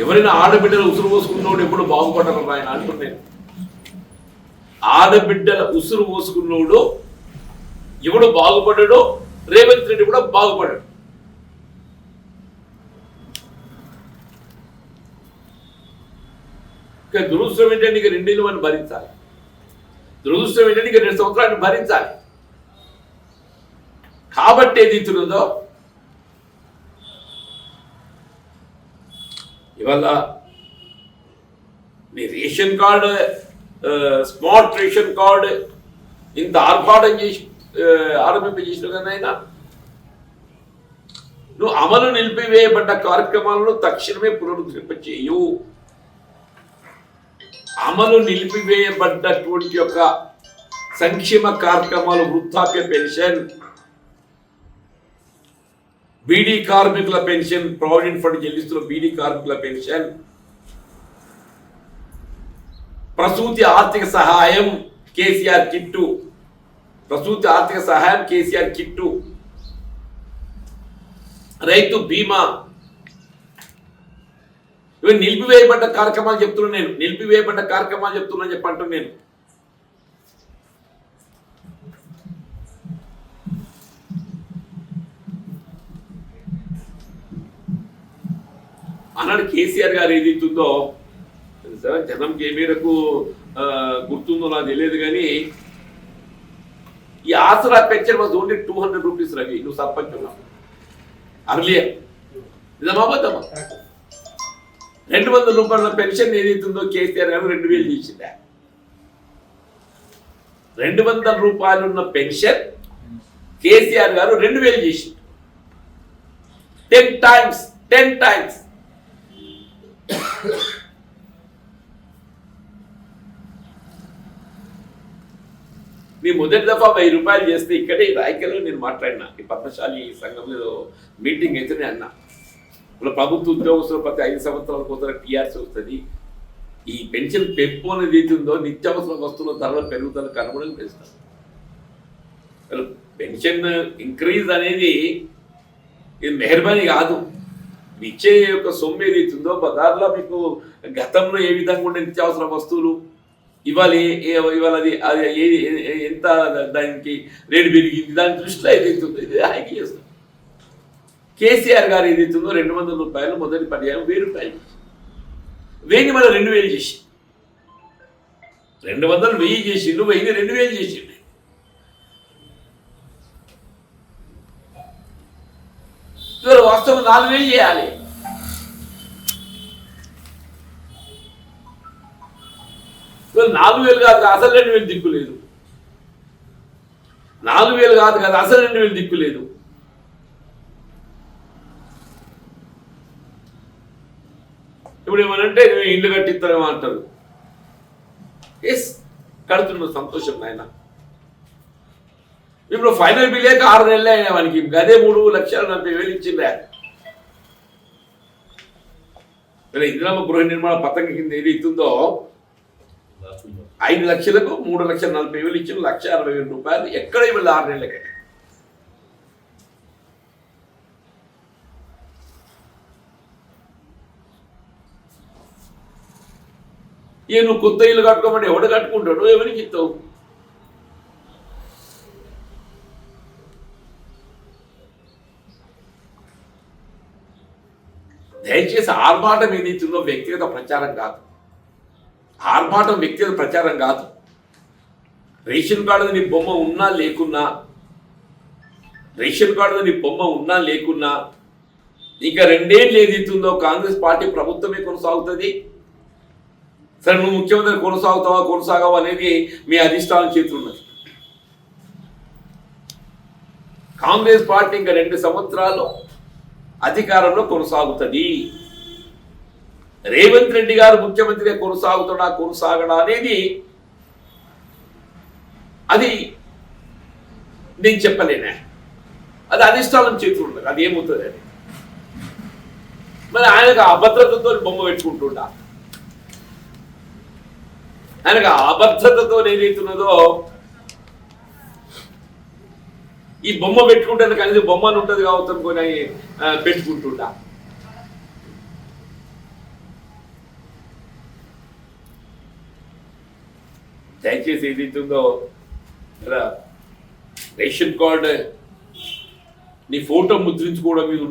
ఎవరైనా ఆడబిడ్డల ఉసురు పోసుకున్నోడు ఎప్పుడు బాగుపడరు ఆయన అంటున్నాను. ఆడబిడ్డల ఉసురు పోసుకున్నోడు ఎవడు బాగుపడ్డాడో రేవంత్ రెడ్డి కూడా బాగుపడ్డాడు. దురదృష్టం ఏంటంటే ఇక 2 ఏళ్ళు మనం భరించాలి. దురదృష్టం ఏంటంటే ఇక 2 సంవత్సరాలు భరించాలి. కాబట్టి ఏది ఇస్తున్నదో ఇవాళ నీ ration card smart ration card ఇంత ఆర్భాటం చేసి ఆరంభింపజేసిన కదైనా నువ్వు అమలు నిలిపివేయబడ్డ కార్యక్రమాలను తక్షణమే పునరుద్ధరింపచేయు. అమలు నిలిపివేయబడ్డటువంటి యొక్క సంక్షేమ కార్యక్రమాలు వృద్ధాప్య పెన్షన్, బీడీ కార్మికుల పెన్షన్, ప్రావిడెంట్ ఫండ్ చెల్లిస్తున్న బీడీ కార్మికుల పెన్షన్, ప్రసూతి ఆర్థిక సహాయం కేసీఆర్ కిట్టు, ప్రసూతి ఆర్థిక సహాయం కేసీఆర్ కిట్టు, రైతు బీమా, ఇవి నిలిపివేయబడ్డ కార్యక్రమాలు చెప్తున్నాను నేను. నిలిపివేయబడ్డ కార్యక్రమాలు చెప్తున్నా చెప్పంటున్నాను నేను. అన్నాడు కేసీఆర్ గారు ఏదైతుందో జనంకి ఏ మేరకు గుర్తుందో నాకు తెలియదు కానీ ఈ Aasara pension was only 200 rupees. Ravi నువ్వు సర్పంచ్ ఉన్నావు అర్లియర్, నిజమాబద్దమ్మా? 200 రూపాయల పెన్షన్ ఏదైతుందో కేసీఆర్ గారు 2000 చేసిందా? 200 రూపాయలు ఉన్న పెన్షన్ కేసీఆర్ గారు 2000 చేసింది. 10 టైమ్స్. నీ మొదటి దఫా 1000 రూపాయలు చేస్తే ఇక్కడే రాయకల్లో నేను మాట్లాడినా. ఈ పద్మశాలి సంఘంలో మీటింగ్ అయితే నేను అన్నా, ఇప్పుడు ప్రభుత్వ ఉద్యోగస్తులు ప్రతి 5 సంవత్సరాలకు ఒకసారి టీఆర్సీ వస్తుంది. ఈ పెన్షన్ పెంపు అనేది ఏతుందో నిత్యావసర వస్తువుల ధరల పెరుగుదలకు అనుగుణంగా పెంచుతారు. పెన్షన్ ఇంక్రీజ్ అనేది ఇది మెహర్బానీ కాదు. ఇచ్చే యొక్క సొమ్ము ఏదైతుందో బజార్లో మీకు గతంలో ఏ విధంగా ఉండే నిత్యావసర వస్తువులు ఇవాళ అది ఎంత దానికి రేటు పెరిగింది దాని దృష్టిలో ఏదైతుందో ఇది హైక్ చేస్తుంది. కేసీఆర్ గారు ఏదైతుందో 200 రూపాయలు మొదటి పర్యాయం 1000 రూపాయలు 1000 మళ్ళీ 2000 చేసి 200 1000 చేసిండు, 1000 2000 చేసిండు. ఇవాళ వాస్తవం 4000 చేయాలి. ఇవాళ 4000 కాదు అసలు 2000 దిక్కు లేదు. 4000 కాదు కదా అసలు 2000 దిక్కు లేదు. ఇప్పుడు ఏమనంటే ఇల్లు కట్టిస్తారేమో అంటారు. ఎస్ కడుతున్న సంతోషం నాయన. ఇప్పుడు ఫైనల్ బిల్ లేక 6 నెలలే అయినా మనకి గదే 3,40,000 ఇచ్చిందా? ఇందిరమ్మ గృహ నిర్మాణ పథకం కింద ఏది ఇస్తుందో 5 లక్షలకు 3,40,000 ఇచ్చిన 1,60,000 రూపాయలు ఎక్కడ ఇవ్వాలి 6 నెలలకి? నువ్వు కొత్త ఇల్లు కట్టుకోమంటే ఎవడు కట్టుకుంటాడు? ఎవరికి ఇస్తావు? దయచేసి ఆర్భాటం ఏదైతుందో వ్యక్తిగత ప్రచారం కాదు. ఆర్భాటం వ్యక్తిగత ప్రచారం కాదు. రేషన్ కార్డు నీ బొమ్మ ఉన్నా లేకున్నా, రేషన్ కార్డు నీ బొమ్మ ఉన్నా లేకున్నా ఇంకా 2 ఏళ్ళు ఏదైతుందో కాంగ్రెస్ పార్టీ ప్రభుత్వమే కొనసాగుతుంది. సరే నువ్వు ముఖ్యమంత్రి కొనసాగవా అనేది మీ అధిష్టానం చేతులు ఉన్నది. కాంగ్రెస్ పార్టీ ఇంకా 2 సంవత్సరాలు అధికారంలో కొనసాగుతుంది. రేవంత్ రెడ్డి గారు ముఖ్యమంత్రిగా కొనసాగడా అనేది అది నేను చెప్పలేనే. అది అధిష్టానం చేతులు ఉన్నది. అది ఏమవుతుంది అని మరి ఆయనకు అభద్రతతో బొమ్మ పెట్టుకుంటుండా, ఆయనకు అభద్రతతో ఏదైతున్నదో ఈ బొమ్మ పెట్టుకుంటే కనీసం బొమ్మను ఉంటుంది కావచ్చు అనుకొని పెట్టుకుంటుంటా. దయచేసి ఏదైతుందో కదా రేషన్ కార్డు నీ ఫోటో ముద్రించుకోవడం మీద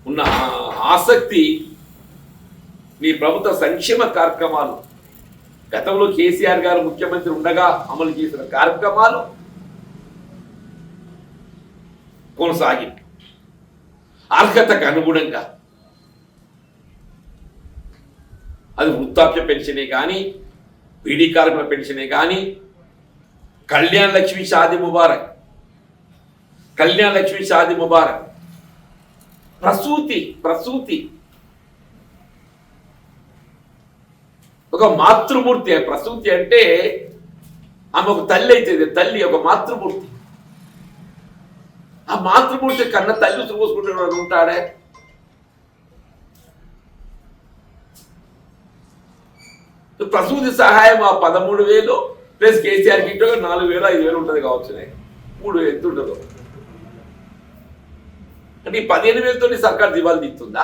ఉన్న ఆసక్తి మీ ప్రభుత్వ సంక్షేమ కార్యక్రమాలు గతంలో కేసీఆర్ గారు ముఖ్యమంత్రి ఉండగా అమలు చేసిన కార్యక్రమాలు కొనసాగి అర్హతకు అనుగుణంగా అది వృద్ధాప్య పెన్షనే కానీ బీడీ కార్మికుల పెన్షనే కానీ కళ్యాణ్ లక్ష్మి షాదీ ముబారక్ ప్రసూతి ఒక మాతృమూర్తి. ప్రసూతి అంటే ఆమె ఒక తల్లి అయితే తల్లి ఒక మాతృమూర్తి. ఆ మాతృమూర్తి కన్నా తల్లి చూసుకుంటున్నాడు ఉంటాడే. ప్రసూతి సహాయం ఆ 13,000 ప్లస్ కేసీఆర్ కి 4,000 5,000 ఉంటుంది కావచ్చు. 3 ఎంత ఉంటుందో అంటే ఈ 15,000తో సర్కార్ దివాళి తీస్తుందా?